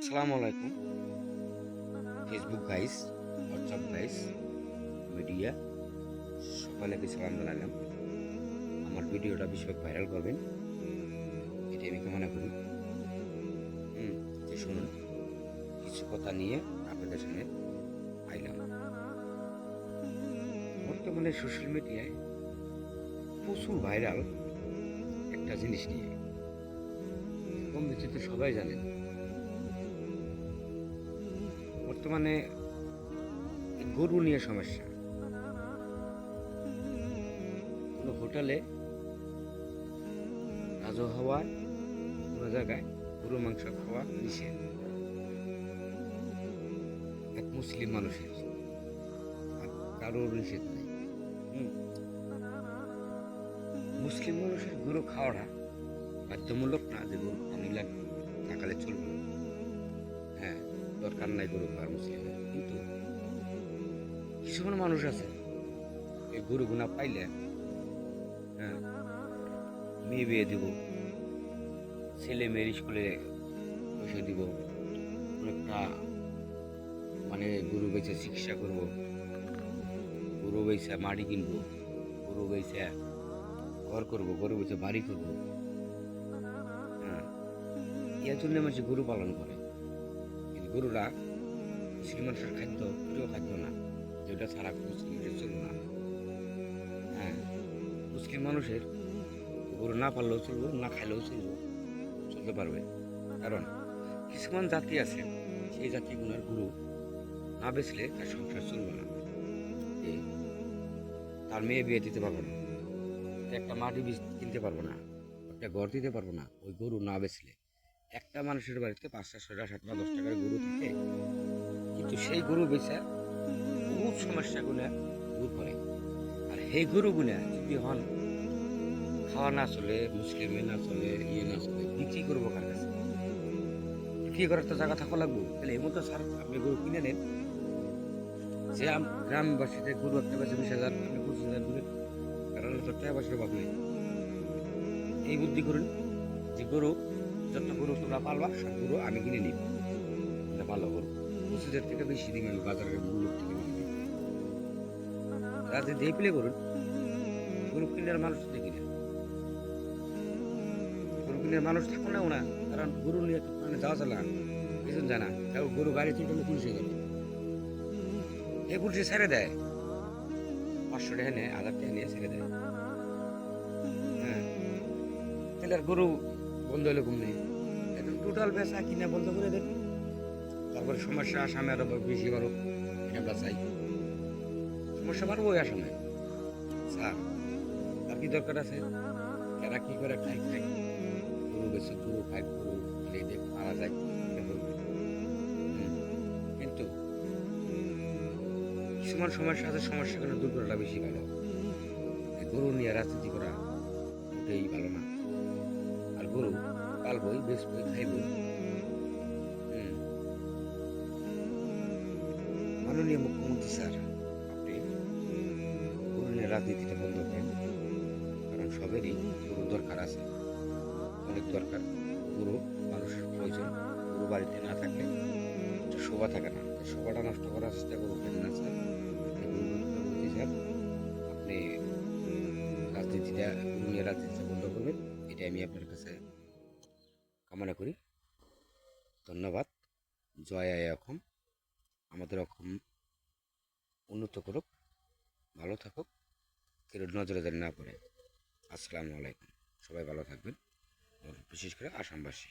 আসসালামু আলাইকুম Facebook guys, WhatsApp guys, media সকলকে সালাম জানালাম। আমার ভিডিওটা বেশি ভাইরাল করবেন, এটাই আমি কামনা করি। যে শুনুন, কিছু কথা নিয়ে আপনাদের সামনে আইলাম। বর্তমানে সোশ্যাল মিডিয়ায় প্রচুর ভাইরাল একটা জিনিস নিয়ে, কম বেশি তো সবাই জানেন। বর্তমানে গরু নিয়ে সমস্যা। কোনো হোটেলে রাজু হওয়ায় কোনো জায়গায় গরু মাংস খাওয়া নিষেধ এক মুসলিম মানুষের, আর কারোর নিষেধ নেই। মুসলিম মানুষের গরু খাওয়াটা বাধ্যমূলক না যে গরু নিলেন সকালে চলবে। হ্যাঁ, দরকার নাই গরু খাওয়ার মুসলিমের, কিন্তু কিছুমান মানুষ আছে এই গরু গুনা পাইলে হ্যাঁ মেয়ে বিয়ে দিব, ছেলে মেয়ের স্কুলে পয়সা দিব, একটা মানে গরু বেচে চিকিৎসা করব, গরু বেচে মাটি কিনবো, গরু বেচে ঘর করবো, গরু বেচে বাড়ি করবো। হ্যাঁ, এর জন্য মানুষ গরু পালন করে। কিন্তু গরুরা মুসলিম মানুষের খাদ্য, প্রিয় খাদ্য না, যেটা ছাড়া মুসলিমের চলবে না। হ্যাঁ, মুসলিম মানুষের গরু না পাললেও চলবো, না খাইলেও চলবো, চলতে পারবে। কারণ কিছুমান জাতি আছে, সেই জাতিগুলোর গরু না বেচলে তার সংসার চলবে না। তার মেয়ে বিয়ে দিতে পারবো না, একটা মাটি বীজ কিনতে পারবো না, একটা ঘর দিতে পারবো না ওই গরু না বেচলে। একটা মানুষের বাড়িতে 5টা 6টা 7টা 10 টাকার গরু থাকে, কিন্তু সেই গরু বেচে বহুত সমস্যাগুলো দূর করে। আর সেই গরুগুলা যদি হন খাওয়া না চলে, মুসলিমে না চলে, ইয়ে না চলে, বিক্রি করবো কার কাছে? বিক্রি করার তো জায়গা থাকা লাগবো। তাহলে এমন তো স্যার আপনি গরু কিনে নেন, যে গ্রামবাসীদের গরু একটা বেচে 20,000, আপনি 25,000 দিবেন, কারণ তো টাকা পয়সার অভাব নেই। এই বুদ্ধি করুন যে গরু, যত গরু তোমরা পালবা সব গরু আমি কিনে নিব, এটা ভালো গরু 25,000 থেকে বেশি দিন, আমি বাজারের মূল্য থেকে বেশি দিই। রাতে দিয়ে প্লে করুন, গরু কিনার মানুষ দেখি না, গরু কিনার মানুষ থাকো না ওনা, কারণ গরু নিয়ে মানে যাওয়া চলা কিছু জানা, তাও গরু গাড়ি তুললে পুলিশে যাবে, এই পুলিশে ছেড়ে দেয়, 500 টাকা নেয়, 1000 টাকা নিয়ে ছেড়ে দেয়। হ্যাঁ, তাহলে আর গরু বন্ধ হলে ঘুম নেই, একদম টোটাল বেচা কিনা বন্ধ করে দেন। তারপরে সমস্যা আসামে আরো বেশি বড়, এটা আমরা চাই। সমস্যা বাড়বো ওই আসামে। স্যার তার কি দরকার আছে? এরা কি করে খাই খাই, গরু বেশি গরু খাই, গরু দেখ মারা যায়, এটা করবে। কিন্তু কিছুমান সমস্যা আছে, সমস্যাগুলো দূর করাটা বেশি ভালো। গরু নিয়ে রাজনীতি করা ওটাই ভালো না। আর গরু পালবই, বেচবই, খাইবই। মাননীয় মুখ্যমন্ত্রী স্যার, আপনি গরু নিয়ে রাজনীতিটা বন্ধ করেন, কারণ সবেরই গরু দরকার আছে, অনেক দরকার। গরু মানুষের প্রয়োজন, গরু বাড়িতে না থাকলে একটা শোভা থাকে না, শোভাটা নষ্ট করার চেষ্টা করবেন না স্যার। স্যার আপনি রাজনীতিটা, গরু নিয়ে রাজনীতিটা বন্ধ করবেন, এটাই আমি আপনার কাছে কামনা করি। ধন্যবাদ। জয় আই অসম, আমাদের অসম উন্নত করুক, ভালো থাকুক, কেউ নজরে যেন না পড়ে। আসসালামু আলাইকুম, সবাই ভালো থাকবেন, বিশেষ করে আসামবাসী।